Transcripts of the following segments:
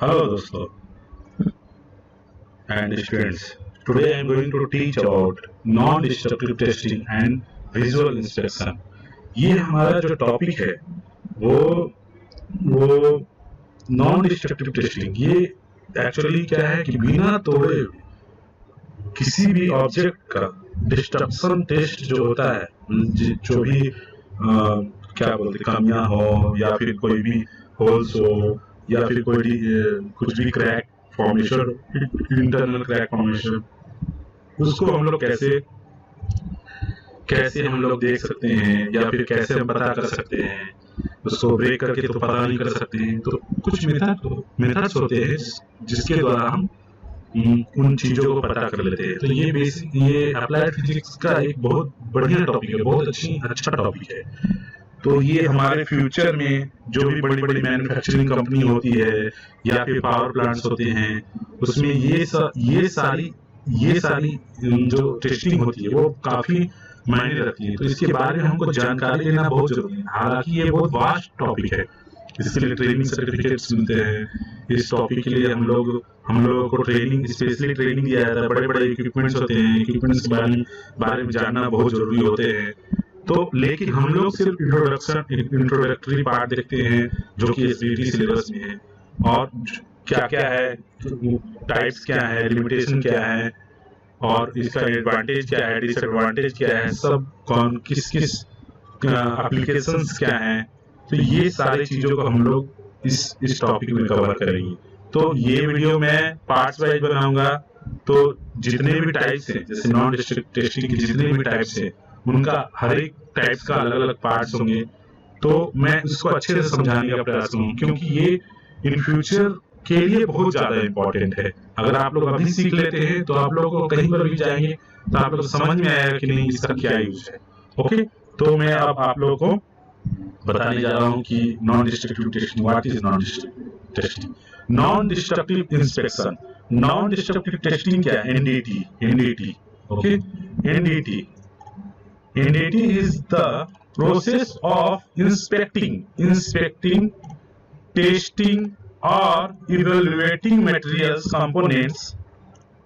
Hello दोस्तों and students. Today I am going to teach about non-destructive testing and visual inspection. ये हमारा जो topic है वो वो नॉन डिस्ट्रक्टिव टेस्टिंग। ये एक्चुअली क्या है कि बिना तोड़े किसी भी ऑब्जेक्ट का डिस्ट्रक्शन टेस्ट जो होता है, जो भी क्या बोलते कमियां हो या फिर कोई भी होल्स हो या फिर कोई भी कुछ भी crack formation, internal crack formation, उसको हम लोग कैसे हम लोग देख सकते हैं या फिर कैसे हम पता कर सकते हैं। उसको ब्रेक करके तो पता नहीं कर सकते हैं, तो कुछ मेथड्स होते हैं जिसके द्वारा हम उन चीजों को पता कर लेते हैं। तो ये अप्लाइड फिजिक्स का एक बहुत बढ़िया टॉपिक है, बहुत अच्छा टॉपिक है। तो ये हमारे फ्यूचर में जो भी बड़ी बड़ी मैन्युफैक्चरिंग कंपनी होती है या फिर पावर प्लांट्स होते हैं, उसमें ये सारी जो टेस्टिंग होती है वो काफी मायने रखती है। तो इसके बारे में हमको जानकारी लेना बहुत जरूरी है। हालांकि ये बहुत वास्ट टॉपिक है, इसके लिए ट्रेनिंग सर्टिफिकेट्स मिलते हैं। इस टॉपिक के लिए हम लोगों को स्पेशली ट्रेनिंग दिया जाता है। बड़े बड़े इक्विपमेंट्स होते हैं, इक्विपमेंट्स के बारे में जानना बहुत जरूरी होते हैं। तो लेकिन हम लोग सिर्फ इंट्रोडक्टरी पार्ट देखते हैं जो कि एसबीटी सिलेबस में है, और क्या क्या है, टाइप्स क्या है, लिमिटेशन क्या है, और इसका एडवांटेज क्या है, डिसएडवांटेज क्या है, सब किस एप्लीकेशंस क्या है। तो ये सारी चीजों को हम लोग इस टॉपिक में कवर करेंगे। तो ये वीडियो मैं पार्ट्स वाइज बनाऊंगा। तो जितने भी टाइप्स हैं, जैसे नॉन डिस्ट्रक्टिव टेस्टिंग के जितने भी टाइप्स हैं, उनका हर एक टाइप्स का अलग अलग पार्ट्स होंगे। तो मैं इसको अच्छे से समझाने का प्रयास करूंगा, क्योंकि ये इन फ्यूचर के लिए बहुत ज्यादा इंपॉर्टेंट है। अगर आप लोग अभी सीख लेते हैं तो आप लोगों को कहीं पर भी जाएंगे तो आप लोग को समझ में आएगा कि नहीं इसका क्या यूज है। ओके, तो मैं अब आप लोगों को बताने जा रहा हूं कि non destructive testing, what is non destructive testing. Non destructive inspection, non destructive testing क्या है? NDT. Okay, NDT is the process of inspecting, testing or evaluating materials, components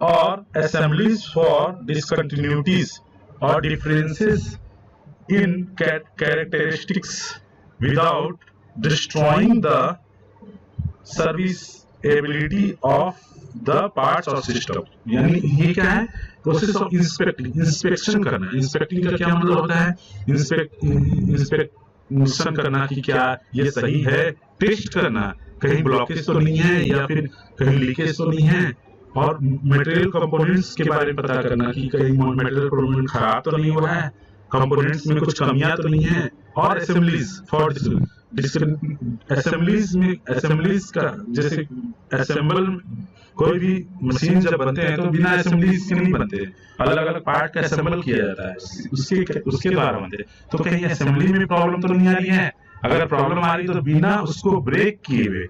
or assemblies for discontinuities or differences in characteristics without destroying the serviceability of the parts or system। यानी ये क्या है? Process of inspection करना। Inspecting का क्या मतलब होता है? इंस्पेक्शन करना कि क्या ये सही है, टेस्ट करना कहीं ब्लॉकेज तो नहीं है या फिर कहीं लीकेज तो नहीं है, और मटेरियल कंपोनेंट्स के बारे में पता करना कि कहीं मटेरियल कंपोनेंट खराब तो नहीं हुआ है, कंपोनेंट्स में कुछ कमियां तो नहीं है। और असेंबलीज का, जैसे असेंबल कोई भी मशीन जब बनते हैं तो बिना असेंबलीज के नहीं बनते, अलग अलग पार्ट का असेंबल किया जाता है, उसके द्वारा बनते। तो कहीं असेंबली में प्रॉब्लम तो नहीं आ रही है? अगर प्रॉब्लम आ रही तो बिना उसको ब्रेक किए हुए,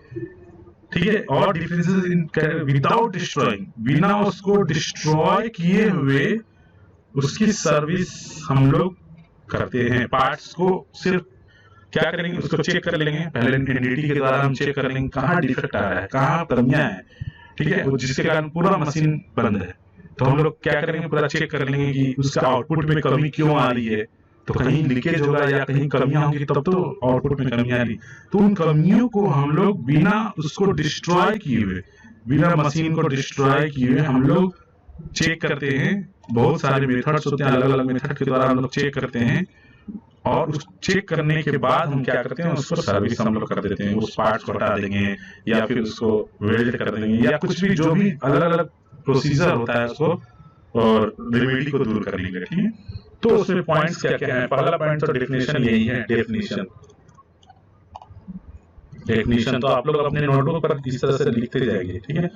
ठीक है, और डिफरेंसेस इन विदाउट डिस्ट्रॉइंग, बिना उसको डिस्ट्रॉय किए हुए उसकी सर्विस हम लोग करते हैं। पार्ट्स को सिर्फ क्या करेंगे, उसको चेक कर लेंगे पहले। एनडीटी के द्वारा हम चेक कर लेंगे कहाँ डिफेक्ट आ रहा है, कहाँ कमियां है, ठीक है, जिसके कारण पूरा मशीन बंद है। तो हम लोग क्या करेंगे, पूरा चेक कर लेंगे कि उसका आउटपुट में कमी क्यों आ रही है। तो कहीं लीकेज होगा या कहीं कमियां होंगी तब तो आउटपुट में कमी आ रही। तो उन कमियों को हम लोग बिना उसको डिस्ट्रॉय किए हुए, बिना मशीन को डिस्ट्रॉय किए हुए हम लोग चेक करते हैं। बहुत सारे मेथड्स होते हैं, अलग अलग मेथड के द्वारा हम लोग चेक करते हैं, और उस चेक करने के बाद हम क्या करते हैं, उसको सर्विस हम लोग कर देते हैं। उस पार्ट को हटा देंगे या फिर उसको वेल्ड कर देंगे या कुछ भी, जो भी अलग अलग प्रोसीजर होता है उसको, और रेमेडी को दूर करने के लिए, ठीक है। तो उसमें पॉइंट्स क्या क्या है? पहला पॉइंट तो डेफिनेशन यही है। डेफिनेशन तो आप लोग अपने नोटबुक पर इस तरह से लिखते जाएंगे, ठीक है।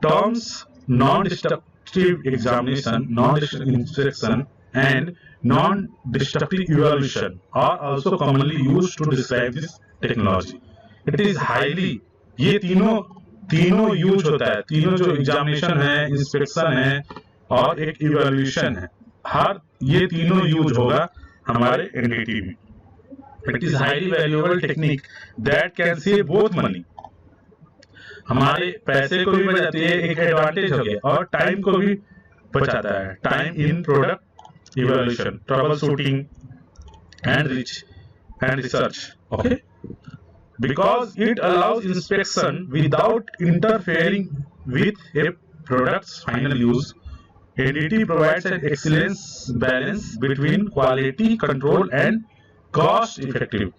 Terms non destructive examination, non destructive inspection and non-destructive evaluation are also commonly used to describe this technology. It is highly, ये तीनों यूज होता है। तीनों जो एग्जामिनेशन है, इंस्पेक्शन है और एक इवैल्यूएशन है, हर ये तीनों यूज होगा हमारे एनडीटी में। It is highly valuable technique that can save both money हमारे पैसे को भी बचाती है, एक एडवांटेज हो गया, और टाइम को भी बचाता है, time in product evaluation, trouble shooting and research, okay, because it allows inspection without interfering with a product's final use. NDT provides an excellent balance between quality control and cost effective.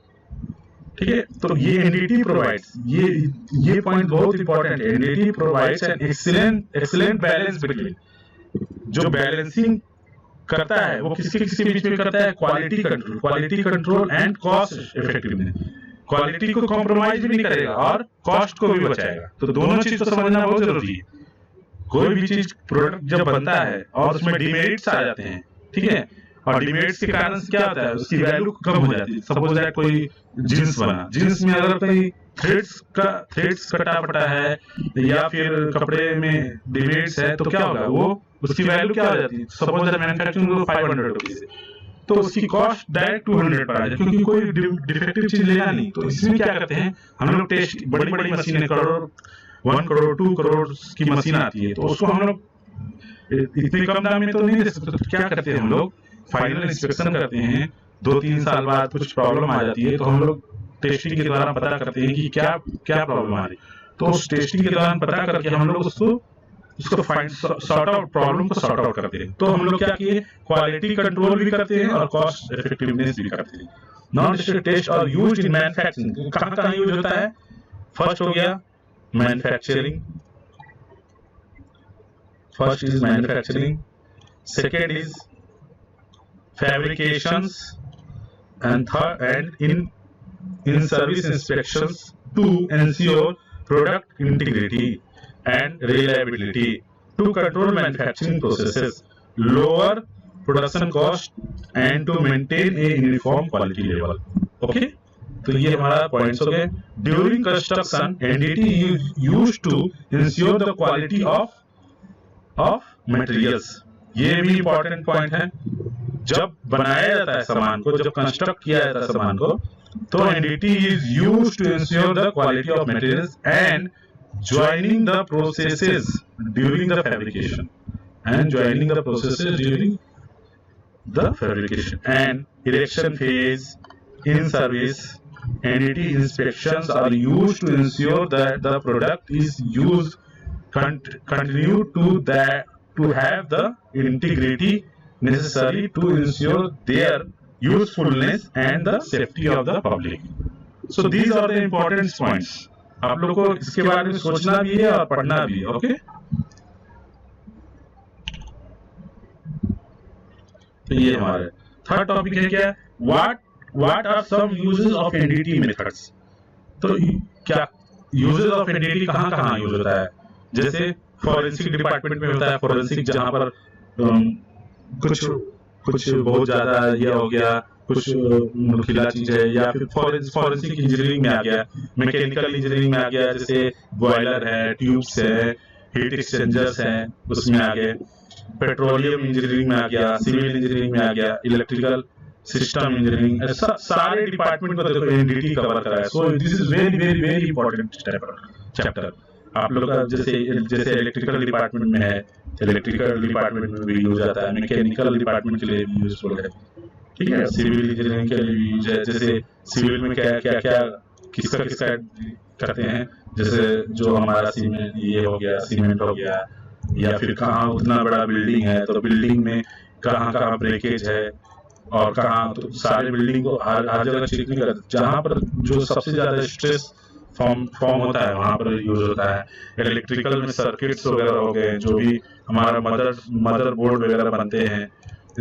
ठीक है, तो ये NDT provides, ये point बहुत important है, NDT provides an excellent balance between, जो balancing करता है वो किसके बीच में करता है, quality control and cost effectiveness, quality को कॉम्प्रोमाइज भी नहीं करेगा और कॉस्ट को भी बचाएगा। तो दोनों चीज को समझना बहुत जरूरी है। कोई भी चीज प्रोडक्ट जब बनता है और उसमें डिमेरिट्स आ जाते हैं, ठीक है, और डिमेरिट्स के कारण क्या होता है, उसकी वैल्यू कम हो जाती है। सपोज दैट कोई जींस बना, जींस में अगर कहीं थ्रेड्स कटा फटा है या फिर कपड़े में डिमेरिट्स है तो क्या होगा, वो उसकी वैल्यू क्या हो जाती है, सपोज दैट मैन्युफैक्चरिंग को 500 रुपीज है तो उसकी कॉस्ट डायरेक्ट 200 पर आ जाए, क्योंकि कोई डिफेक्टिव चीज लेगा नहीं। तो इसमें क्या करते हैं हम लोग, टेस्ट बड़ी बड़ी मशीनें, करोड़ 1 करोड़ 2 करोड़ की मशीन आती है, तो उसको हम लोग इतने कम दाम में तो नहीं दे सकते। तो क्या करते हैं हम लोग, फाइनल इंस्पेक्शन करते हैं, 2-3 साल बाद कुछ प्रॉब्लम आ जाती है तो हम लोग टेस्टिंग के दौरान पता करते हैं कि क्या प्रॉब्लम आ रही है। तो उस टेस्टिंग के दौरान पता करके हम लोग उसको सॉर्ट आउट, प्रॉब्लम को सॉर्ट आउट करते हैं। तो हम लोग क्या किए, क्वालिटी कंट्रोल भी करते हैं और कॉस्ट इफेक्टिवनेस भी करते हैं। नॉन डिस्ट्रक्टिव टेस्ट और यूज्ड इन मैन्युफैक्चरिंग, कहां यूज होता है, फर्स्ट हो गया manufacturing, first is manufacturing, second is fabrications and third and in service inspections to ensure product integrity and reliability, to control manufacturing processes, lower production cost and to maintain a uniform quality level. Okay, तो ये हमारा points हो गए। During construction, NDT is used to ensure the quality of materials. ये भी important point है। जब बनाया जाता है सामान को, जब कंस्ट्रक्ट किया जाता है सामान को, तो NDT is used to ensure the quality of materials and joining the processes during the fabrication and erection phase. In service, NDT inspections are used to ensure that the product is used continue to have the integrity necessary to ensure their usefulness and the safety of the public. So these are the important points. आप लोग को इसके बारे में सोचना भी है और पढ़ना भी है। ओके, तो ये हमारे थर्ड टॉपिक है क्या, what are some uses of NDT methods. तो क्या यूजेस ऑफ एनडीटी कहां यूज होता है, जैसे फॉरेंसिक डिपार्टमेंट में होता है, फॉरेंसिक जहां पर कुछ बहुत ज्यादा ये हो गया, कुछ नुकीला चीज है, या फिर फॉरेंसिक इंजीनियरिंग में आ गया, मैकेनिकल इंजीनियरिंग में आ गया, जैसे बॉयलर है, ट्यूब्स है, हीट एक्सचेंजर्स है, उसमें आ गए, पेट्रोलियम इंजीनियरिंग में आ गया, सिविल इंजीनियरिंग में आ गया, इलेक्ट्रिकल सिस्टम इंजीनियरिंग, सारे डिपार्टमेंट को देखो एनडीटी कवर करा है। So this is very very very important chapter. आप लोग का जैसे इलेक्ट्रिकल डिपार्टमेंट में है, इलेक्ट्रिकल डिपार्टमेंट में भी यूज आता है, मैकेनिकल डिपार्टमेंट के लिए भी यूजफुल है, ठीक है, सिविल इंजीनियरिंग के लिए भी यूज है। जैसे सिविल में क्या किसका करते हैं, जैसे जो हमारा सीमेंट हो गया, या फिर कहाँ उतना बड़ा बिल्डिंग है तो बिल्डिंग में कहाँ ब्रेकेज है और कहाँ, तो सारे बिल्डिंग को हर जगह चेक नहीं करते, जहाँ पर जो सबसे ज्यादा स्ट्रेस फॉर्म होता है वहां पर यूज होता है। इलेक्ट्रिकल में सर्किट्स वगैरह हो गए, जो भी हमारा मदर बोर्ड वगैरह बनते हैं,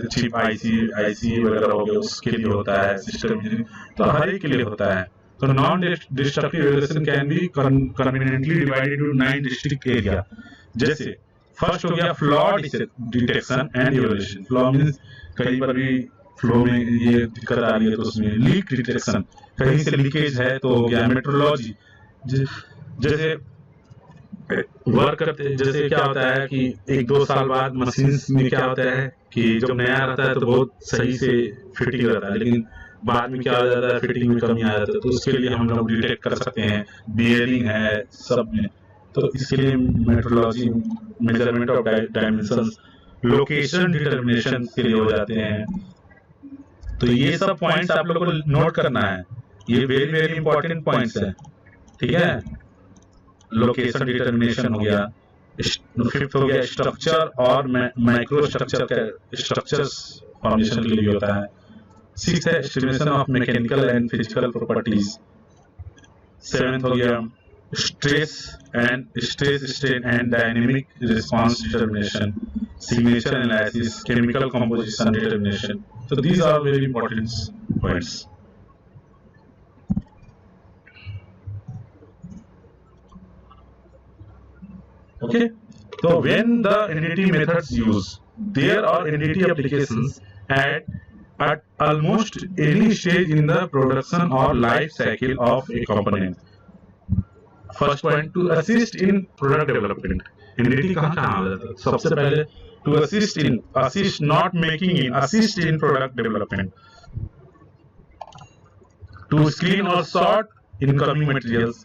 चिप आईसी वगैरह हो गए, उसके लिए होता है सिस्टम इंजीनियरिंग, तो हर एक के लिए होता है। तो non destructive evolution can be conveniently divided into 9 district area. जैसे फर्स्ट हो गया flaw detection and evolution. Flaw means कहीं पर भी फ्लो में ये दिक्कत आ रही है तो उसमें लीक डिटेक्शन, कहीं से लीकेज है तो हो गया। मेट्रोलॉजी, जैसे वर्क करते, जैसे क्या होता है कि 1-2 साल बाद मशीन में क्या होता है कि जब नया रहता है तो बहुत सही से फिटिंग रहता है, लेकिन बाद में क्या हो जाता है, फिटिंग में कमी आ जाता है, तो उसके लिए हम लोग डिटेक्ट कर सकते हैं। बियरिंग है, सब में तो इसके लिए metrology, measurement of dimensions, location determination के लिए हो जाते हैं। तो ये सब पॉइंट्स आप लोगों को नोट करना है, ये वेरी वेरी इंपॉर्टेंट पॉइंट्स है, ठीक है। लोकेशन डिटर्मिनेशन हो गया। फिफ्थ हो गया स्ट्रक्चर और माइक्रो स्ट्रक्चर का स्ट्रक्चर्स फॉर्मेशन के लिए होता है। सिक्स है estimation of mechanical and physical properties. Seventh हो गया stress strain and dynamic response determination, signature analysis, chemical composition determination. So these are very important points. Okay. So when the NDT methods used, there are NDT applications at almost any stage in the production or life cycle of a component. First point, to assist in product development. NDT कहाँ आ जाता है? सबसे पहले to assist not making in, assist in product development, to screen or sort incoming materials,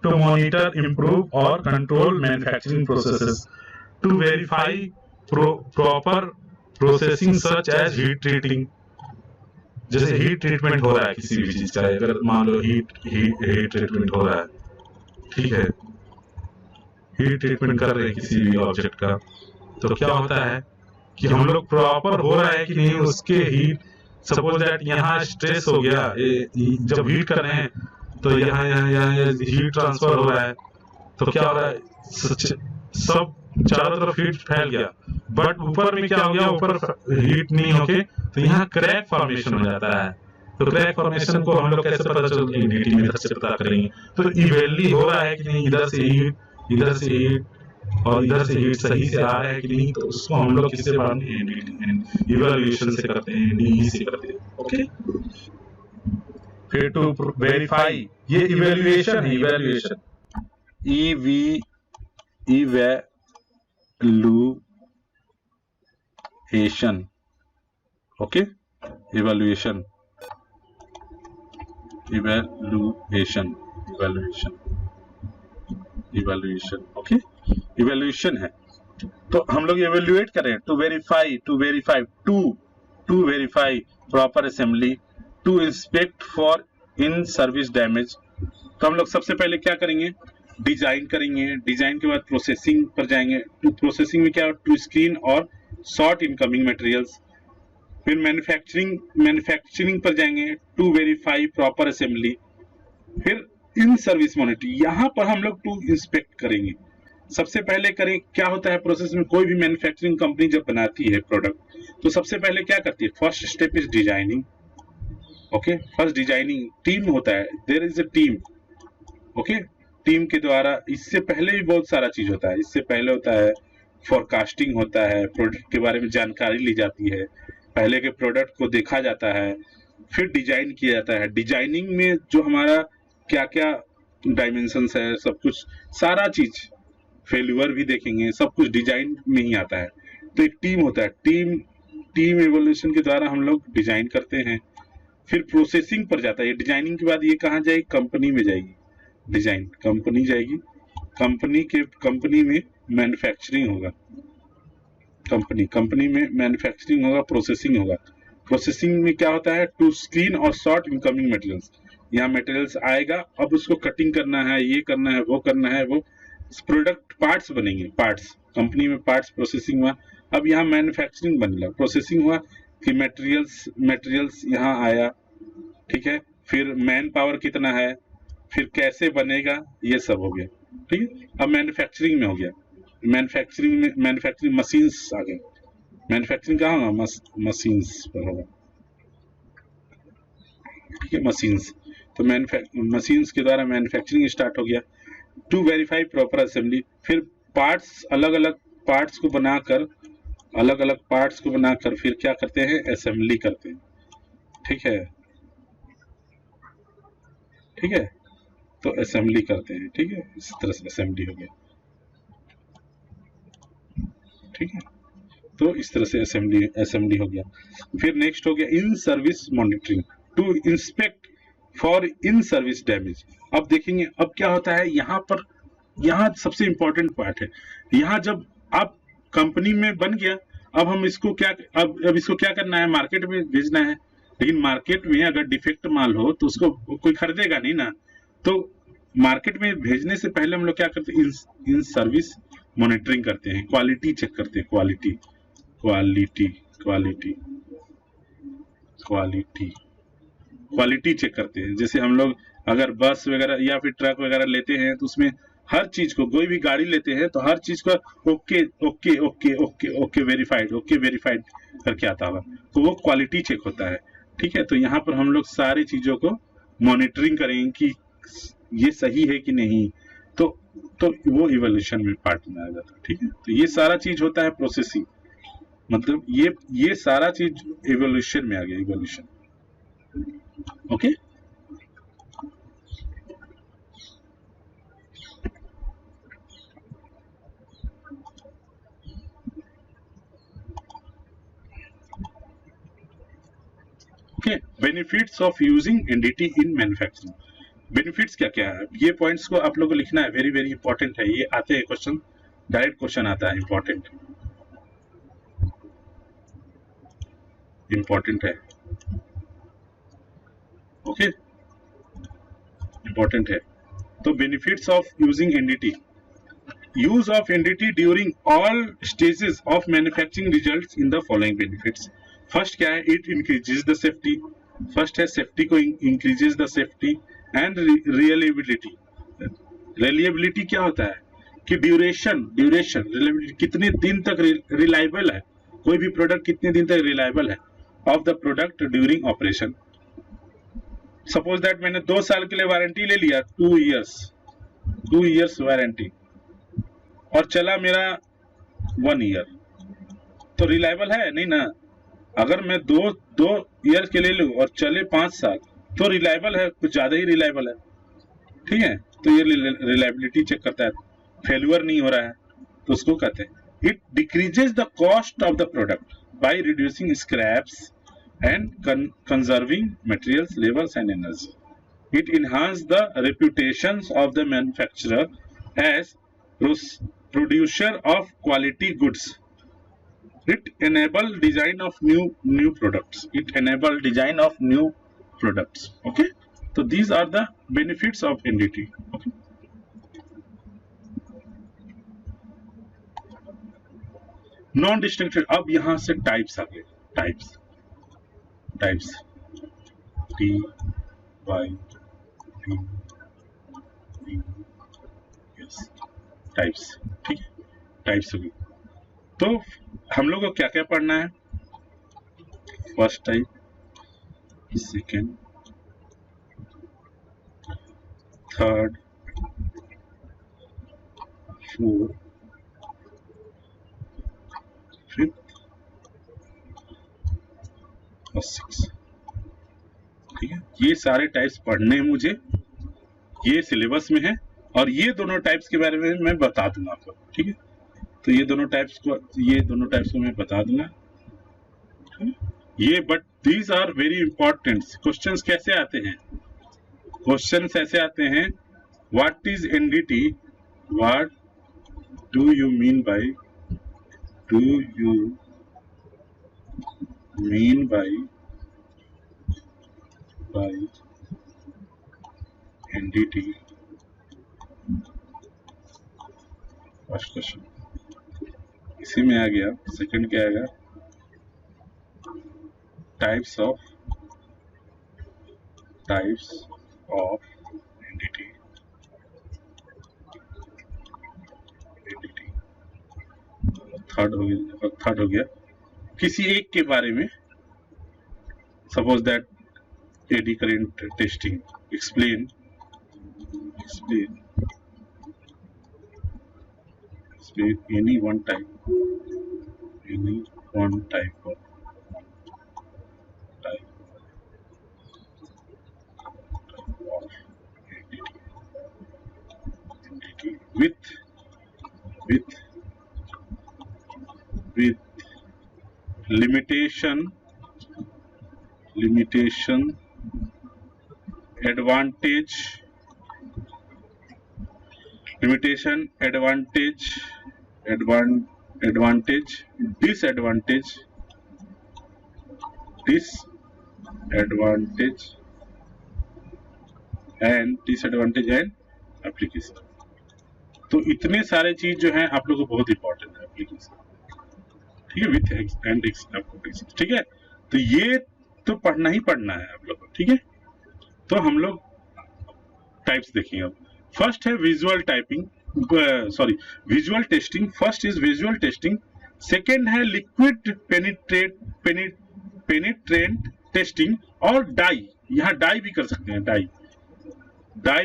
to monitor, improve or control manufacturing processes, to verify proper processing such as heat treating. जैसे heat treatment हो रहा है किसी भी चीज का, अगर मान लो हीट ट्रीटमेंट हो रहा है, ठीक है, हीट ट्रीटमेंट कर रहे हैं किसी भी ऑब्जेक्ट का, तो क्या होता है कि हम लोग प्रॉपर हो रहा है कि नहीं उसके हीट, सपोज दैट यहाँ स्ट्रेस हो गया, जब हीट कर रहे हैं तो यहाँ हीट ट्रांसफर हो रहा है, तो क्या हो रहा है, सब चारों तरफ हीट फैल गया, बट ऊपर में क्या हो गया, ऊपर हीट नहीं होके तो यहाँ क्रैक फॉर्मेशन हो जाता है। तो क्रैक फॉर्मेशन को हम लोग कैसे पता चलेगा, एनडीटी मेथड से पता करेंगे। तो इवेंटली हो रहा है कि नहीं, इधर से हीट और इधर से हीट सही से आ रहा है कि नहीं, तो उसको हम लोग किससे मानते हैं, इवैल्यूएशन से करते हैं, डीई से करते हैं। ओके, फिर टू वेरीफाई, ये इवैल्यूएशन है, evaluation okay, evaluation okay, evaluation है। तो हम लोग इवैल्यूएट करें, to verify proper assembly, to inspect for in service damage. तो हम लोग सबसे पहले क्या करेंगे, डिजाइन करेंगे, डिजाइन के बाद प्रोसेसिंग पर जाएंगे। तो प्रोसेसिंग में क्या, टू स्क्रीन और सॉर्ट इनकमिंग मटेरियल्स। फिर मैन्युफैक्चरिंग पर जाएंगे, टू वेरीफाई प्रॉपर असेंबली। फिर इन सर्विस मॉनिटरिंग, यहाँ पर हम लोग टू इंस्पेक्ट करेंगे। सबसे पहले करें, क्या होता है प्रोसेस में, कोई भी मैन्युफैक्चरिंग कंपनी जब बनाती है प्रोडक्ट, तो सबसे पहले क्या करती है, first step is designing. Okay, first designing, team होता है, there is a team. Okay, team के द्वारा, इससे पहले भी बहुत सारा चीज होता है। इससे पहले होता है फोरकास्टिंग होता है, प्रोडक्ट के बारे में जानकारी ली जाती है, पहले के प्रोडक्ट को देखा जाता है, फिर डिजाइन किया जाता है। डिजाइनिंग में जो हमारा क्या क्या डायमेंशंस है, सब कुछ, सारा चीज, फेल्यूर भी देखेंगे, सब कुछ डिजाइन में ही आता है। तो एक टीम होता है, टीम इवोल्यूशन के द्वारा हम लोग डिजाइन करते हैं। फिर प्रोसेसिंग पर जाता है, डिजाइनिंग के बाद ये कहाँ जाएगी, कंपनी में जाएगी, डिजाइन कंपनी जाएगी, कंपनी में मैन्युफैक्चरिंग होगा, कंपनी में मैन्युफैक्चरिंग होगा, प्रोसेसिंग होगा। प्रोसेसिंग में क्या होता है, टू स्क्रीन और सॉर्ट इनकमिंग मटेरियल्स। यहाँ मटेरियल्स आएगा, अब उसको कटिंग करना है, ये करना है, वो करना है, वो प्रोडक्ट पार्ट्स बनेंगे, पार्ट्स, कंपनी में पार्ट्स प्रोसेसिंग हुआ। अब यहाँ मैन्युफैक्चरिंग बन गया, प्रोसेसिंग हुआ कि मटेरियल्स यहाँ आया, ठीक है, फिर मैन पावर कितना है, फिर कैसे बनेगा, ये सब हो गया, ठीक है। अब मैन्युफैक्चरिंग में हो गया, मैन्युफैक्चरिंग मशीन्स आ गए, मैन्युफैक्चरिंग कहाँ होगा, मशीन्स पर होगा, ठीक है, मशीन्स। तो मशीन्स के द्वारा मैन्युफैक्चरिंग स्टार्ट हो गया। टू वेरीफाई प्रॉपर असेंबली, फिर पार्ट्स, अलग अलग पार्ट्स को बनाकर फिर क्या करते हैं, असेंबली करते हैं, ठीक है, तो असेंबली करते हैं, ठीक है, इस तरह से असेंबली हो गया, ठीक है, तो इस तरह से असेंबली हो गया। फिर नेक्स्ट हो गया in service monitoring, to inspect for in service damage. अब देखेंगे अब क्या होता है, यहाँ पर यहाँ सबसे इंपॉर्टेंट पार्ट है। यहाँ जब आप कंपनी में बन गया, अब हम इसको क्या, अब इसको क्या करना है, मार्केट में भेजना है। लेकिन मार्केट में अगर डिफेक्ट माल हो तो उसको कोई खरीदेगा नहीं ना। तो मार्केट में भेजने से पहले हम लोग क्या करते हैं, इन सर्विस मॉनिटरिंग करते हैं, क्वालिटी चेक करते हैं, quality quality quality quality quality check करते हैं। जैसे हम लोग अगर बस वगैरह या फिर ट्रक वगैरह लेते हैं तो उसमें हर चीज को, कोई भी गाड़ी लेते हैं तो हर चीज को okay okay okay okay okay verified करके आता होगा, तो वो क्वालिटी चेक होता है। ठीक है, तो यहाँ पर हम लोग सारी चीजों को मॉनिटरिंग करेंगे कि ये सही है कि नहीं, तो वो इवोल्यूशन में पार्ट में आ जाता है। ठीक है, तो ये सारा चीज होता है प्रोसेसिंग, मतलब ये सारा चीज इवोल्यूशन में आ गया, evolution. Okay, okay, benefits of using NDT in manufacturing. Benefits क्या क्या है, ये पॉइंट्स को आप लोगों को लिखना है, वेरी वेरी इंपॉर्टेंट है। ये आते हैं क्वेश्चन, डायरेक्ट क्वेश्चन आता है, इंपॉर्टेंट है। ओके, इंपॉर्टेंट है। तो benefits of using NDT, use of NDT during all stages of manufacturing results in the following benefits. First क्या है, it increases the safety. First है सेफ्टी को increases the safety and reliability. Reliability क्या होता है कि ड्यूरेशन रिलायबिलिटी, कितने दिन तक रिलायबल है, कोई भी प्रोडक्ट कितने दिन तक रिलायबल है of the product during operation. Suppose that मैंने 2 साल के लिए वारंटी ले लिया, 2 इयर्स वारंटी, और चला मेरा 1 ईयर, तो रिलायबल है नहीं ना। अगर मैं दो ईयर के लिए लूं और चले 5 साल, तो रिलायबल है, कुछ ज्यादा ही रिलायबल है। ठीक है, तो ये रिलायबिलिटी चेक करता है, फेल्यूर नहीं हो रहा है, तो उसको कहते हैं it decreases the cost of the product by reducing scraps and conserving materials, labours and energy. It enhance the reputations of the manufacturer as producer of quality goods. It enable design of new products. Okay, so these are the benefits of NDT. Okay, non destructive, अब यहां से types आ गए, types T Y T yes, types. ठीक है, types हो गई। तो हम लोग को क्या क्या पढ़ना है, first type, second, third, fourth, fifth और सिक्स। ठीक है, ये सारे टाइप्स पढ़ने हैं मुझे, ये सिलेबस में है, और ये दोनों टाइप्स के बारे में मैं बता दूंगा आपको। ठीक है, तो ये दोनों टाइप्स को मैं बता दूंगा ये, but these are very important. Questions कैसे आते हैं, क्वेश्चंस ऐसे आते हैं, what is NDT, what do you mean by NDT, first question इसी में आ गया। सेकंड क्या आएगा, टाइप्स ऑफ एनडीटी। थर्ड हो गया किसी एक के बारे में, suppose that eddy current testing, explain any one type of entity with limitation, limitation, advantage, disadvantage and application. तो इतने सारे चीज जो है आप लोगों को बहुत इंपॉर्टेंट है एप्लीकेशन, ठीक है, विथ एंड एप्लीकेशन, ठीक है। तो ये तो पढ़ना ही पढ़ना है आप लोग को, ठीक है। तो हम लोग टाइप्स देखेंगे अब। फर्स्ट है visual testing. First is visual testing. Second है लिक्विड पेनिट्रेंट टेस्टिंग और डाई, यहाँ डाई भी कर सकते हैं, डाई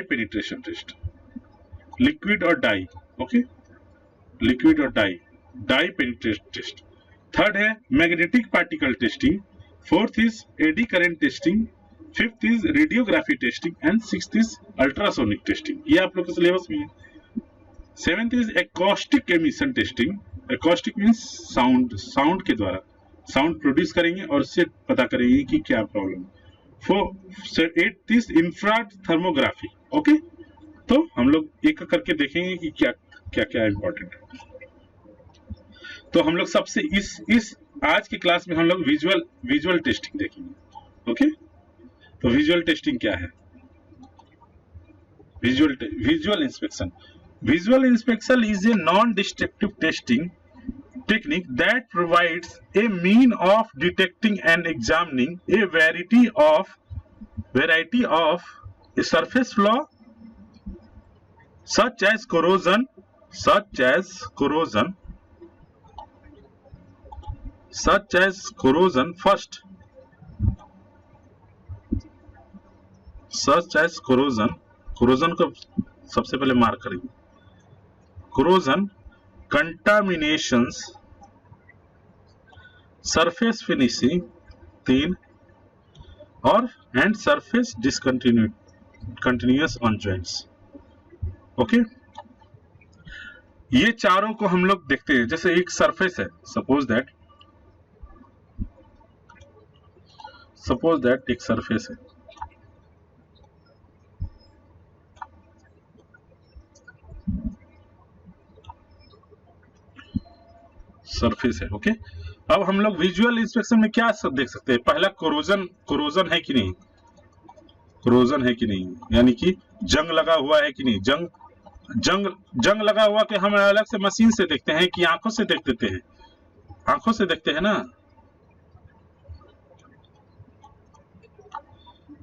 पेनिट्रेशन टेस्ट, लिक्विड और डाई, ओके, लिक्विड और डाई पेनिट्रेशन टेस्ट। थर्ड है magnetic particle testing. Fourth is eddy current testing. Fifth is radiography testing and sixth is ultrasonic testing. ये आप लोग के सिलेबस में है। Seventh is acoustic emission testing. Acoustic means sound के द्वारा साउंड प्रोड्यूस करेंगे और उससे पता करेंगे कि क्या प्रॉब्लम है। Eighth is infrared thermography, okay. तो हम लोग एक करके देखेंगे कि क्या क्या क्या इंपॉर्टेंट है। तो हम लोग सबसे इस आज की क्लास में हम लोग विजुअल टेस्टिंग देखेंगे, ओके। तो विजुअल टेस्टिंग क्या है? Visual inspection. Visual inspection is a non-destructive testing technique that provides a mean of detecting and examining a variety of a surface flaw such as corrosion, corrosion को सबसे पहले mark करेंगे। corrosion, contaminations, surface finishing 3 और and surface continuous on joints, okay. ये चारों को हम लोग देखते हैं। जैसे एक सरफेस है, सपोज दैट एक सरफेस है, ओके। अब हम लोग विजुअल इंस्पेक्शन में क्या सब देख सकते हैं? पहला कोरोजन है कि नहीं, यानी कि जंग लगा हुआ है कि नहीं। जंग लगा हुआ के हम अलग से मशीन से देखते हैं कि आंखों से देख देते हैं? आंखों से देखते हैं ना,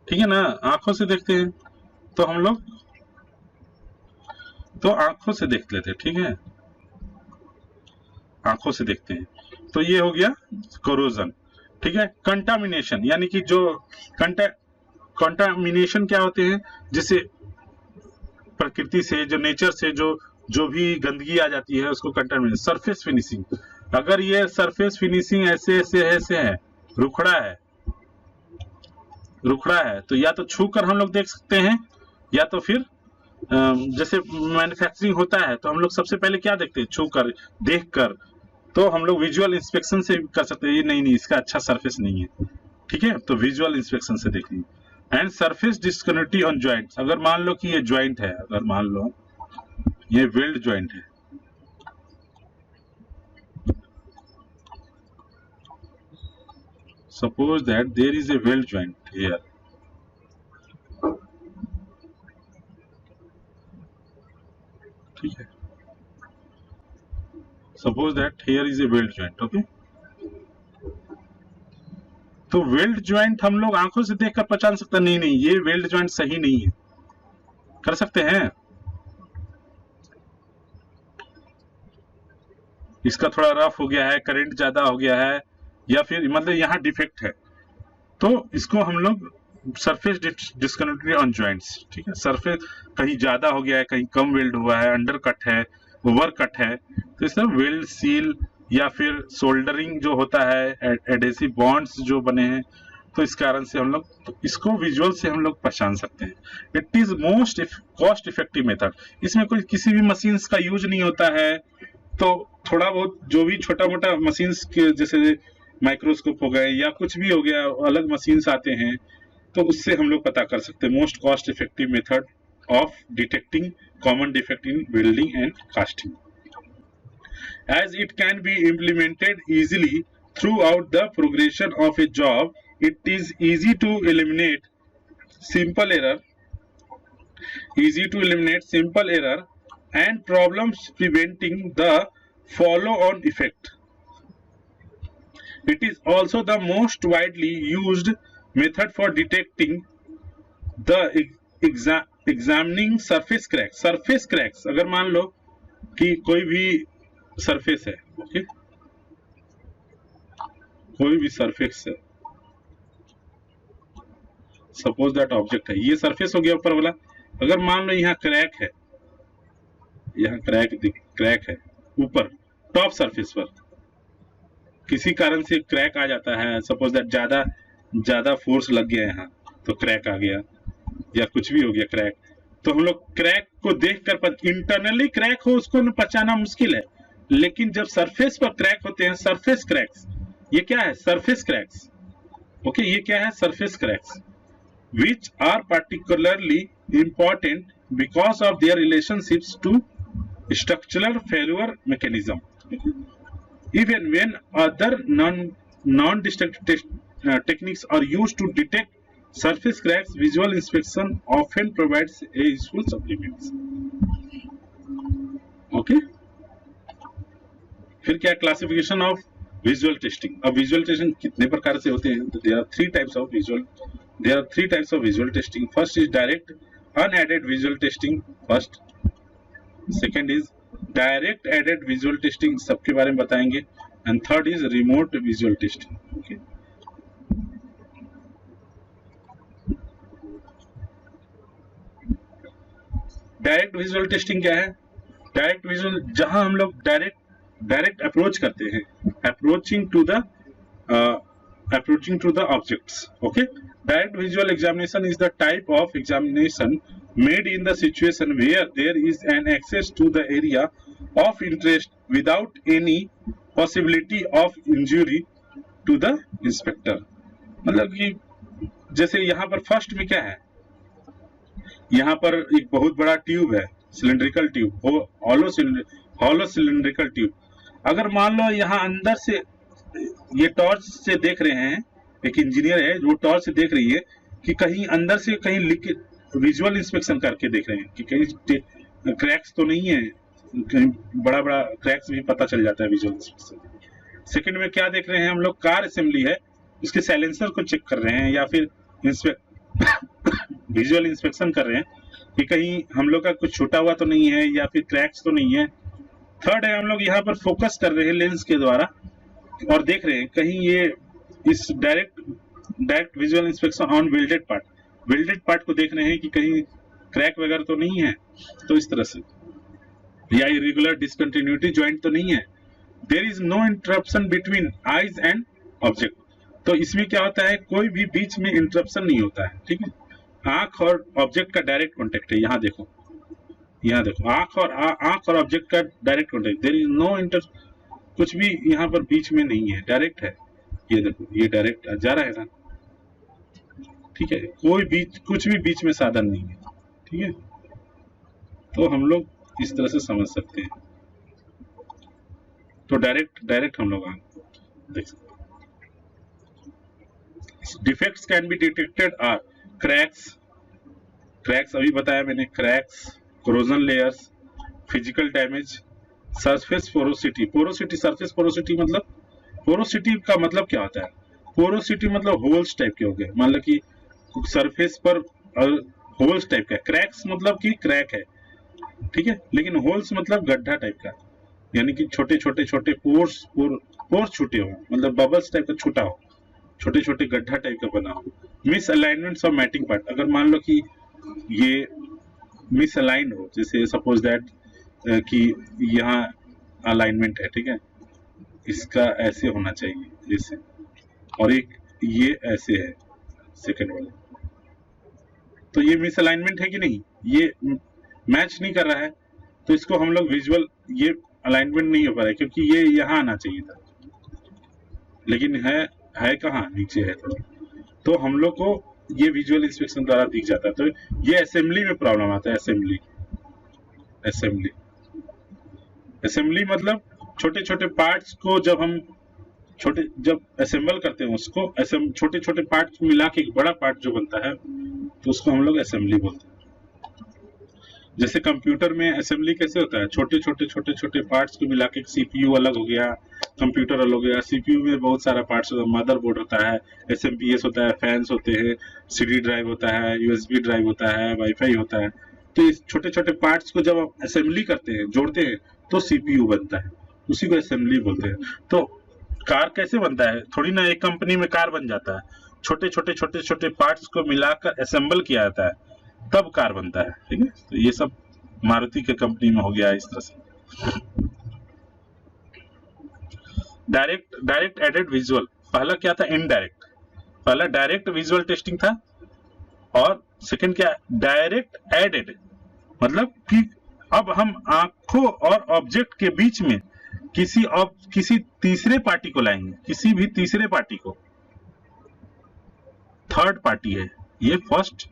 ठीक है ना, आंखों से देखते हैं। तो हम लोग तो आंखों से देख लेते हैं, ठीक है, आंखों से देखते हैं। तो ये हो गया कोरोजन, ठीक है। कंटामिनेशन, यानी कि जो कंटामिनेशन क्या होते हैं, जिससे प्रकृति से, जो नेचर से जो भी गंदगी आ जाती है उसको कंटामिनेशन। सरफेस फिनिशिंग, अगर ये सरफेस फिनिशिंग ऐसे है, रुखड़ा है तो या तो छू कर हम लोग देख सकते हैं, या तो फिर जैसे मैन्युफैक्चरिंग होता है तो हम लोग सबसे पहले क्या देखते हैं? छू कर, देख कर। तो हम लोग विजुअल इंस्पेक्शन से कर सकते हैं, ये नहीं इसका अच्छा सरफेस नहीं है, ठीक है। तो विजुअल इंस्पेक्शन से देख लीजिए। एंड सरफेस डिस्कन्टिन्यूटी ऑन जॉइंट्स, अगर मान लो कि ये जॉइंट है, अगर मान लो ये वेल्ड जॉइंट है, suppose that there is a weld joint here, ठीक है। Suppose that here is a weld joint, okay? तो वेल्ड ज्वाइंट हम लोग आंखों से देखकर पहचान सकते हैं, नहीं ये वेल्ड ज्वाइंट सही नहीं है, कर सकते हैं। इसका थोड़ा रफ हो गया है, करंट ज्यादा हो गया है, या फिर मतलब यहाँ डिफेक्ट है, तो इसको हम लोग सरफेस डिस्कन्टिन्यूटी ऑन जॉइंट्स, ठीक है। सरफेस कहीं ज्यादा हो गया है, कहीं कम वेल्ड हुआ है, अंडर कट है, ओवर कट है, तो इस तरह वेल्ड सील या फिर सोल्डरिंग जो होता है, एडेसिव बॉन्ड्स जो बने हैं, तो इस कारण से हम लोग तो इसको विजुअल से हम लोग पहचान सकते हैं। It is most cost effective method. इसमें कोई किसी भी मशीन का यूज नहीं होता है, तो थोड़ा बहुत जो भी छोटा मोटा मशीन के जैसे माइक्रोस्कोप हो गए या कुछ भी हो गया, अलग मशीन आते हैं, तो उससे हम लोग पता कर सकते हैं। Most cost effective method of detecting common defect in welding and casting. As it can be implemented easily throughout the progression of a job, it is easy to eliminate simple error and problems, preventing the follow-on effect. It is also the most widely used method for detecting the examining surface cracks. Surface cracks, अगर मान लो कि कोई भी surface है, okay, कोई भी surface है, suppose that object है, ये सरफेस हो गया ऊपर वाला, अगर मान लो यहाँ क्रैक है, यहाँ क्रैक है ऊपर टॉप सरफेस पर, किसी कारण से क्रैक आ जाता है, सपोज दैट ज्यादा फोर्स लग गया यहाँ तो क्रैक आ गया, या कुछ भी हो गया क्रैक, तो हम लोग क्रैक को देखकर इंटरनली क्रैक हो उसको पहचानना मुश्किल है, लेकिन जब सरफेस पर क्रैक होते हैं, सरफेस क्रैक्स, ये क्या है, सरफेस क्रैक्स, ओके, ये क्या है, surface cracks, which are particularly important because of their relationships to structural failure mechanism. Even when other non-destructive techniques are used to detect surface cracks, visual inspection often provides a useful supplement. Okay. फिर क्या, classification of visual testing. अब visual testing कितने प्रकार से होते हैं, तो there are three types of visual testing. First is direct unaided visual testing, first. Second is direct aided visual testing, सबके बारे में बताएंगे. And third is remote visual testing. Okay, direct visual testing क्या है, डायरेक्ट विजुअल जहां हम लोग direct approach करते हैं, approaching to the objects. Okay, direct visual examination is the type of examination made in the situation where there is an access to the area of interest without any possibility of injury to the inspector. मतलब कि जैसे यहाँ पर first में क्या है, यहाँ पर एक बहुत बड़ा ट्यूब है, cylindrical tube, hollow cylindrical tube. अगर मान लो यहाँ अंदर से ये टॉर्च से देख रहे हैं, एक इंजीनियर है जो टॉर्च से देख रही है कि कहीं अंदर से कहीं लीकेज, विजुअल इंस्पेक्शन करके देख रहे हैं कि कहीं क्रैक्स तो नहीं है, कहीं बड़ा क्रैक्स भी पता चल जाता है विजुअल इंस्पेक्शन. सेकंड में क्या देख रहे हैं हम लोग, कार असेंबली है, उसके साइलेंसर को चेक कर रहे हैं, या फिर विजुअल इंस्पेक्शन कर रहे हैं कि कहीं हम लोग का कुछ छूटा हुआ तो नहीं है, या फिर क्रैक्स तो नहीं है. थर्ड है, हम लोग यहाँ पर फोकस कर रहे हैं लेंस के द्वारा और देख रहे हैं कहीं ये इस direct visual inspection on welded part को देख रहे हैं कि कहीं क्रैक वगैरह तो नहीं है, तो इस तरह से, या इरेगुलर डिसकंटिन्यूटी जॉइंट तो नहीं है. There is no interruption between eyes and object. तो इसमें क्या होता है, कोई भी बीच में इंटरप्शन नहीं होता है, ठीक है. आंख और ऑब्जेक्ट का डायरेक्ट कॉन्टेक्ट है, यहाँ देखो आंख और ऑब्जेक्ट का direct contact. There is no कुछ भी यहाँ पर बीच में नहीं है, डायरेक्ट है. ये देखो, ये डायरेक्ट जा रहा है ना, ठीक है, कुछ भी बीच में साधन नहीं है, ठीक है. तो हम लोग इस तरह से समझ सकते हैं. तो डायरेक्ट हम लोग देख सकते हैं. Defects can be detected are cracks अभी बताया मैंने, cracks, corrosion layers, physical damage, surface porosity. Surface porosity का मतलब क्या होता है, पोरोसिटी मतलब होल्स टाइप के हो गए, मान लो कि सरफेस पर होल्स टाइप का. क्रैक्स मतलब कि क्रैक है, ठीक है, लेकिन होल्स मतलब गड्ढा टाइप का, यानी कि छोटे पोर्स छूटे हो, मतलब बबल्स टाइप का छूटा हो, छोटे गड्ढा टाइप का बना हो. Misalignments of mating part, अगर मान लो कि ये मिस अलाइन हो, जैसे सपोज दैट कि यहाँ अलाइनमेंट है, ठीक है, इसका ऐसे होना चाहिए जैसे, और एक ये ऐसे है सेकंड वाला, तो ये मिस अलाइनमेंट है कि नहीं, ये मैच नहीं कर रहा है, तो इसको हम लोग विजुअल, ये अलाइनमेंट नहीं हो पा रहा है क्योंकि ये यहाँ आना चाहिए था, लेकिन है कहाँ, नीचे है थोड़ा, तो हम लोग को ये विजुअल इंस्पेक्शन द्वारा दिख जाता है. तो ये असेंबली में प्रॉब्लम आता है, असेंबली। असेंबली मतलब छोटे छोटे पार्ट्स को जब असेंबल करते हैं उसको छोटे छोटे पार्ट्स को मिला के एक बड़ा पार्ट जो बनता है तो उसको हम लोग असेंबली बोलते हैं। जैसे कंप्यूटर में असेंबली कैसे होता है, छोटे छोटे पार्ट्स को मिला के सीपीयू अलग हो गया, कंप्यूटर अलग हो गया। सीपीयू में बहुत सारा पार्ट्स होता है, मदरबोर्ड होता है, एसएमपीएस होता है, फैंस होते हैं, सीडी ड्राइव होता है, यूएसबी ड्राइव होता है, वाईफाई होता है। तो इस छोटे छोटे पार्ट्स को जब आप असेंबली करते हैं, जोड़ते हैं, तो सीपीयू बनता है, उसी को असेंबली बोलते हैं। तो कार कैसे बनता है, थोड़ी ना एक कंपनी में कार बन जाता है, छोटे छोटे पार्ट्स को मिलाकर असेंबल किया जाता है तब कार बनता है। ठीक है, तो ये सब मारुति के कंपनी में हो गया इस तरह से। डायरेक्ट एडेड विजुअल, पहला क्या था, इनडायरेक्ट। पहला डायरेक्ट विजुअल टेस्टिंग था और सेकंड क्या, डायरेक्ट एडेड, मतलब कि अब हम आंखों और ऑब्जेक्ट के बीच में किसी तीसरे पार्टी को लाएंगे, किसी भी तीसरे पार्टी को। थर्ड पार्टी है ये, फर्स्ट,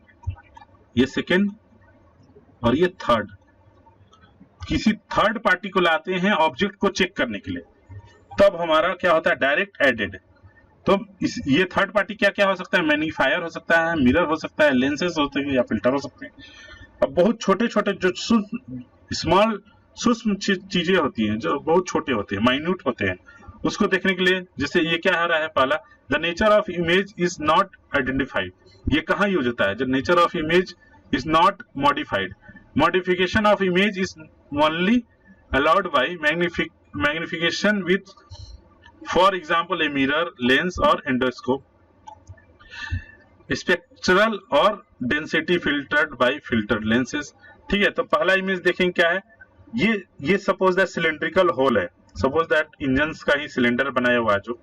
ये सेकंड और ये थर्ड। किसी थर्ड पार्टी को लाते हैं ऑब्जेक्ट को चेक करने के लिए, तब हमारा क्या होता है, डायरेक्ट एडेड। तो ये थर्ड पार्टी क्या क्या हो सकता है, मैग्नीफायर हो सकता है, मिरर हो सकता है, लेंसेज होते हैं या फिल्टर हो सकते हैं। अब बहुत छोटे छोटे जो सूक्ष्म चीजें होती हैं, जो बहुत छोटे होते हैं, माइन्यूट होते हैं, उसको देखने के लिए, जैसे ये क्या हो रहा है, पहला, the nature of image is not identified. ये कहाँ यूज होता है, जब nature of image is not modified. Modification of image is only allowed by magnification with, for example, a mirror, lens और एंडोस्कोप। स्पेक्ट्रल और density filtered by filtered lenses. ठीक है, तो पहला इमेज देखेंगे क्या है, ये सपोज दैट सिलेंड्रिकल होल है, सपोज दैट इंजन का ही सिलेंडर बनाया हुआ है जो।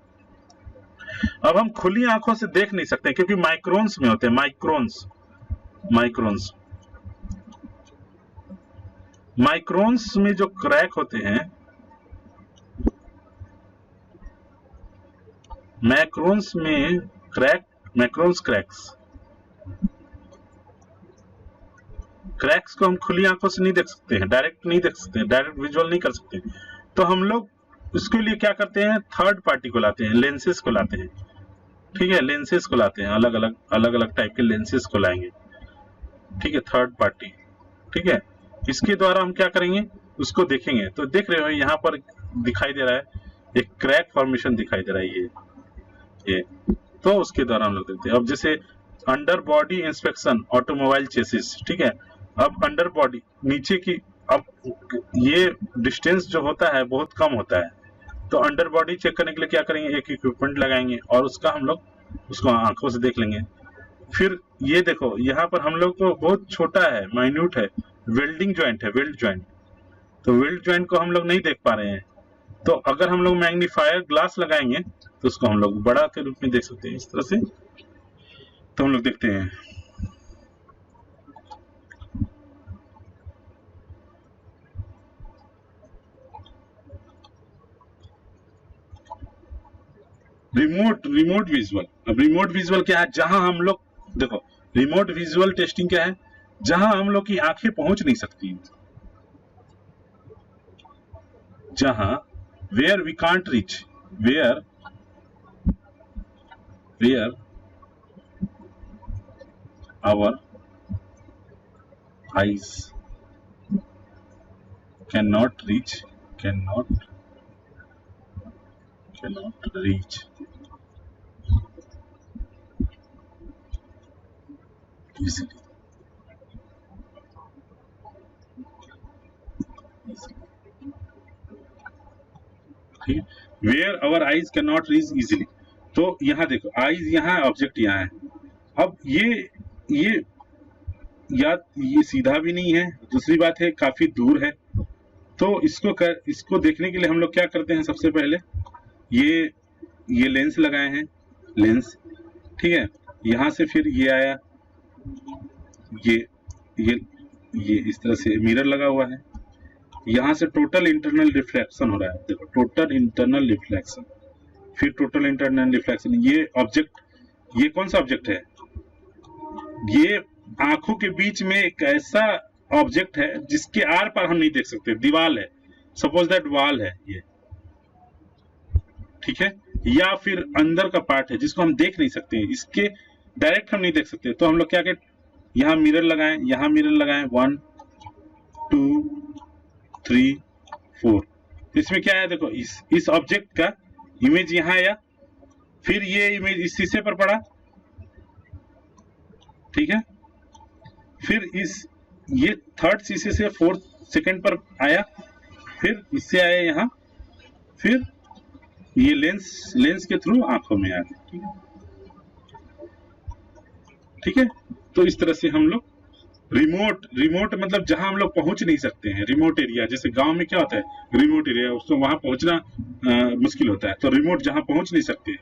अब हम खुली आंखों से देख नहीं सकते क्योंकि माइक्रोन्स में होते हैं, माइक्रोन्स में जो क्रैक होते हैं, क्रैक्स को हम खुली आंखों से नहीं देख सकते हैं, डायरेक्ट नहीं देख सकते हैं, डायरेक्ट विजुअल नहीं कर सकते। तो हम लोग उसके लिए क्या करते हैं, थर्ड पार्टी को लाते हैं, लेंसेज को लाते हैं। ठीक है, लेंसेज को लाते हैं, अलग अलग टाइप के लेंसेज को लाएंगे। ठीक है, थर्ड पार्टी। ठीक है, इसके द्वारा हम क्या करेंगे, उसको देखेंगे। तो देख रहे हो यहाँ पर दिखाई दे रहा है एक क्रैक फॉर्मेशन दिखाई दे रहा है, ये तो उसके द्वारा हम लोग देखते हैं। अब जैसे under body inspection automobile chassis. ठीक है, अब अंडर बॉडी नीचे की, अब ये डिस्टेंस जो होता है बहुत कम होता है, तो अंडर बॉडी चेक करने के लिए क्या करेंगे, एक इक्विपमेंट लगाएंगे और उसका हम लोग उसको आंखों से देख लेंगे। फिर ये देखो यहाँ पर हम लोग को बहुत छोटा है, माइन्यूट है, वेल्डिंग ज्वाइंट है, वेल्ड ज्वाइंट। तो वेल्ड ज्वाइंट को हम लोग नहीं देख पा रहे हैं, तो अगर हम लोग मैग्नीफायर ग्लास लगाएंगे तो उसको हम लोग बड़ा के रूप में देख सकते हैं, इस तरह से। तो हम लोग देखते हैं, रिमोट विजुअल। अब रिमोट विजुअल क्या है, जहां हम लोग, देखो रिमोट विजुअल टेस्टिंग क्या है, जहां हम लोग की आंखें पहुंच नहीं सकती, जहां where we can't reach, where our eyes cannot reach easily. ठीक है, where our eyes can not reach easily. तो यहाँ देखो, आईज यहाँ है, ऑब्जेक्ट यहाँ है। अब ये सीधा भी नहीं है, दूसरी बात है काफी दूर है। तो इसको देखने के लिए हम लोग क्या करते हैं, सबसे पहले ये लेंस लगाए हैं, लेंस। ठीक है, यहाँ से फिर ये आया, ये इस तरह से मिरर लगा हुआ है, यहाँ से टोटल इंटरनल रिफ्लेक्शन हो रहा है। देखो, टोटल इंटरनल रिफ्लेक्शन, फिर टोटल इंटरनल रिफ्लेक्शन। ये ऑब्जेक्ट, ये कौन सा ऑब्जेक्ट है, ये आंखों के बीच में एक ऐसा ऑब्जेक्ट है जिसके आर पार हम नहीं देख सकते, दीवार है, सपोज दैट वॉल है ये, ठीक है, या फिर अंदर का पार्ट है जिसको हम देख नहीं सकते, इसके डायरेक्ट हम नहीं देख सकते, तो हम लोग क्या करें, यहाँ मिरर लगाएं, यहाँ मिरर लगाएं, 1 2 3 4, इसमें क्या है देखो, इस ऑब्जेक्ट का इमेज यहाँ आया, फिर ये इमेज इस शीशे पर पड़ा, ठीक है, फिर ये थर्ड शीशे से फोर्थ सेकंड पर आया, फिर इससे आया यहाँ, फिर ये लेंस के थ्रू आंखों में आ गया, ठीक है, ठीक है। तो इस तरह से हम लोग रिमोट मतलब जहां हम लोग पहुंच नहीं सकते हैं, रिमोट एरिया, जैसे गांव में क्या होता है, रिमोट एरिया, उसको वहां पहुंचना मुश्किल होता है, तो रिमोट जहां पहुंच नहीं सकते,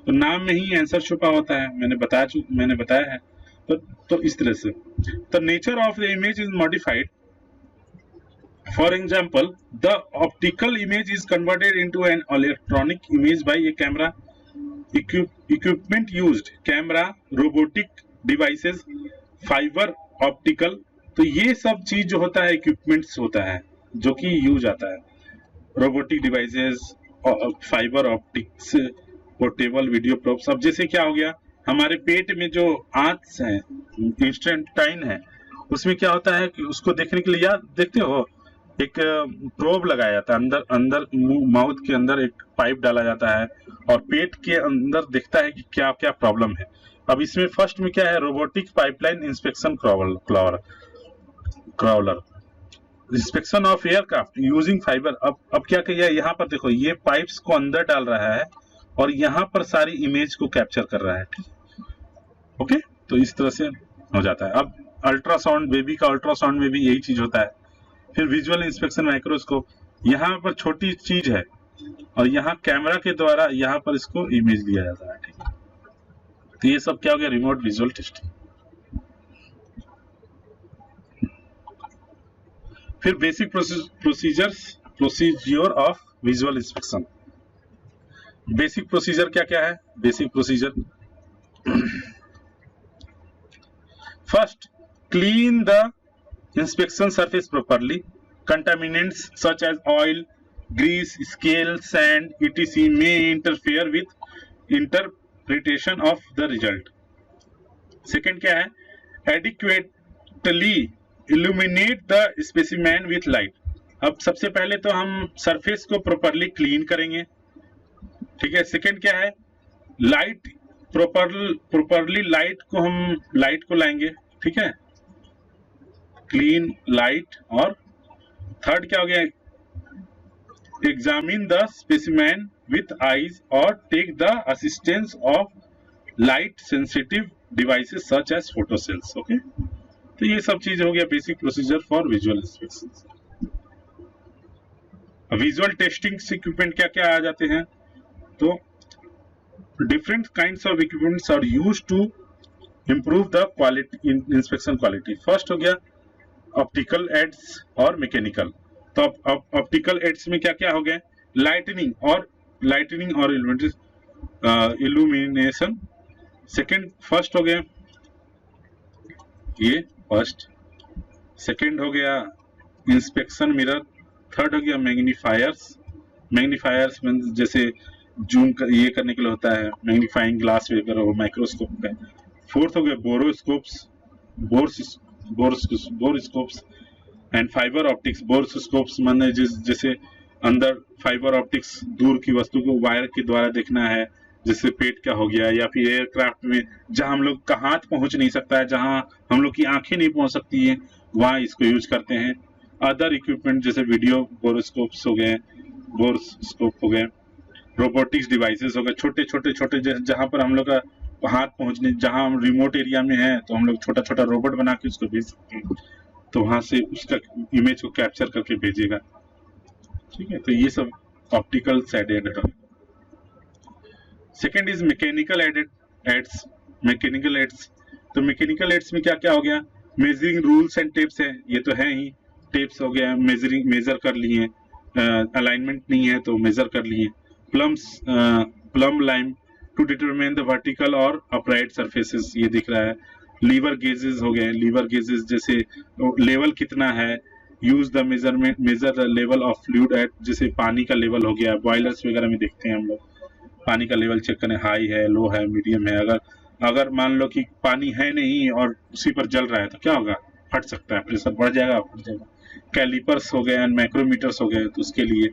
तो नाम में ही आंसर छुपा होता है, मैंने बताया है। तो इस तरह से the nature of the image is modified. For example, the optical image is converted into an electronic image by A camera equipment used, camera, robotic devices, fibre optical, तो ये सब चीज जो होता है इक्विपमेंट्स होता है जो कि यूज आता है, robotic devices, fibre optics, portable video probes. अब जैसे क्या हो गया, हमारे पेट में जो आंच है, इंस्टेंटाइन है, उसमें क्या होता है कि उसको देखने के लिए, याद देखते हो, एक प्रोब लगाया जाता है, अंदर माउथ के अंदर एक पाइप डाला जाता है और पेट के अंदर देखता है कि क्या क्या प्रॉब्लम है। अब इसमें फर्स्ट में क्या है, robotic pipeline inspection crawler, inspection of aircraft using fibre. अब क्या किया, यहाँ पर देखो, ये पाइप्स को अंदर डाल रहा है और यहाँ पर सारी इमेज को कैप्चर कर रहा है, ठीक, ओके। तो इस तरह से हो जाता है। अब अल्ट्रासाउंड, बेबी का अल्ट्रासाउंड में भी यही चीज होता है। फिर विजुअल इंस्पेक्शन माइक्रोस्कोप, यहाँ पर छोटी चीज है और यहाँ कैमरा के द्वारा यहाँ पर इसको इमेज लिया जाता है, ठीक है। तो ये सब क्या हो गया, रिमोट विजुअल टेस्टिंग। फिर basic procedure of visual inspection. Basic procedure क्या क्या है, basic procedure, first, clean the inspection surface properly. Contaminants such as oil, grease, scale, sand, etc. may interfere with interpretation of the result. Second क्या है, adequately illuminate the specimen with light. अब सबसे पहले तो हम सरफेस को properly clean करेंगे, ठीक है। सेकंड क्या है, लाइट प्रॉपरली लाइट को लाएंगे, ठीक है, क्लीन लाइट। और थर्ड क्या हो गया, examine the specimen with eyes और take the assistance of light sensitive devices such as photo cells, okay. तो ये सब चीज हो गया basic procedure for visual inspection. Visual testing equipment क्या क्या आ जाते हैं, तो different kinds of equipments are used to improve the quality, inspection quality. First हो गया ऑप्टिकल एड्स और मैकेनिकल। तो ऑप्टिकल एड्स में क्या क्या हो गया, लाइटनिंग और इल्यूमिनेशन। सेकंड, फर्स्ट हो गया ये फर्स्ट, सेकंड हो गया इंस्पेक्शन मिरर, थर्ड हो गया मैग्नीफायर्स में जैसे जूम ये करने के लिए होता है, मैग्नीफाइंग ग्लास वगैरह हो, माइक्रोस्कोप का। फोर्थ हो गया बोरोस्कोप्स एंड फाइबर ऑप्टिक्स। बोरोस्कोप्स माने जैसे अंदर फाइबर ऑप्टिक्स, दूर की वस्तु को वायर के द्वारा देखना है, जैसे पेट का हो गया, या फिर एयरक्राफ्ट में जहां हम लोग का हाथ पहुंच नहीं सकता है, जहां हम लोग की आंखें नहीं पहुंच सकती हैं, वहां इसको यूज करते हैं। अदर इक्विपमेंट जैसे वीडियो बोरोस्कोप हो गए, रोबोटिक्स डिवाइसेस हो गए, छोटे जहां पर हम लोग का हाथ पहुंचने, जहां हम रिमोट एरिया में है तो हम लोग छोटा रोबोट बना के उसको भेज सकते हैं, तो वहां से उसका इमेज को कैप्चर करके भेजेगा, ठीक है। तो ये सब optical side aided. Second is mechanical aids. तो मैकेनिकल एड्स में क्या क्या हो गया, मेजरिंग रूल्स एंड टेप्स है, ये तो है ही, टेप्स हो गया, मेजर कर लिए, अलाइनमेंट नहीं है तो मेजर कर लिए। Plumb line to determine the vertical और अपराइट सरफेसेस, ये दिख रहा है। लीवर गेजेस हो गए, लीवर गेजेस जैसे लेवल कितना है, use the measurement, measure the level of fluid at, जैसे पानी का लेवल हो गया, बॉयलर्स वगैरह में देखते हैं हम लोग पानी का लेवल चेक करें, हाई है, लो है, मीडियम है। अगर मान लो कि पानी है नहीं और उसी पर जल रहा है तो क्या होगा, फट सकता है, प्रेशर बढ़ जाएगा, फट जाएगा। कैलिपर्स हो गए एंड माइक्रोमीटर्स हो गए, तो उसके लिए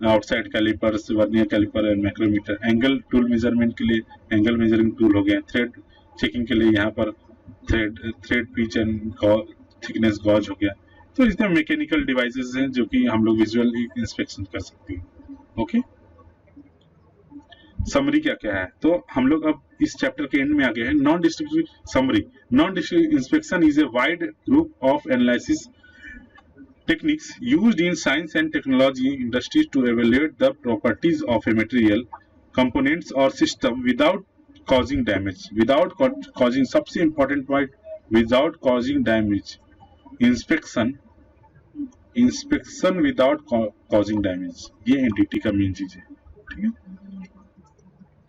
outside calipers, vernier caliper and micrometer. Angle tool measurement के लिए एंगल मेजरिंग टूल हो गया। थ्रेड चेकिंग के लिए यहाँ पर thread pitch and thickness gauge हो गया। तो इसमें मैकेनिकल डिवाइसेस हैं जो कि हम लोग विजुअली इंस्पेक्शन कर सकते हैं। ओके, समरी क्या क्या है, तो हम लोग अब इस चैप्टर के एंड में आ गए हैं। Non destructive summary. Non destructive inspection is a wide group of analysis techniques used in science and technology industries to evaluate the properties of a material, components or system without causing damage. Without causing, सबसे important point, without causing damage. Inspection without causing damage. ये entity का main चीज है, ठीक है।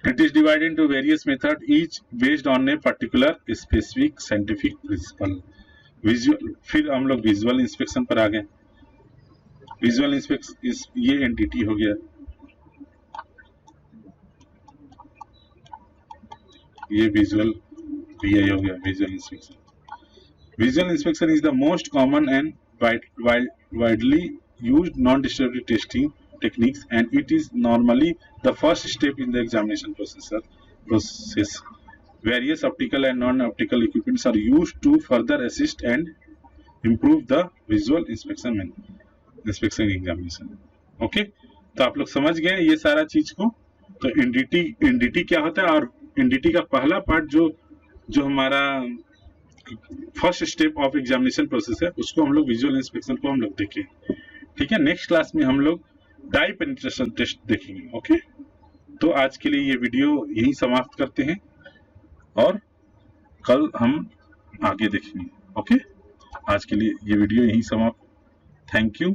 It is divided into various methods, each based on a particular specific scientific principle. Visual, फिर हम लोग विजुअल इंस्पेक्शन पर आ गए। विजुअल इंस्पेक्शन ये एंटिटी हो गया, ये विजुअल ये हो गया visual inspection. Visual inspection is the most common and widely used non destructive testing techniques and it is normally the first step in the examination process. Various optical and non-optical equipments are used to further assist and improve the visual inspection examination. Okay, तो आप लोग समझ गए ये सारा चीज को। तो एनडीटी क्या होता है, और एनडीटी का पहला पार्ट जो हमारा first step of examination process है, उसको हम लोग विजुअल इंस्पेक्शन को हम लोग देखें। ठीक है, नेक्स्ट क्लास में हम लोग डाई पेनिट्रेशन टेस्ट देखेंगे। ओके, तो आज के लिए ये वीडियो यही समाप्त करते हैं और कल हम आगे देखेंगे। ओके, आज के लिए ये वीडियो यही समाप्त। Thank you.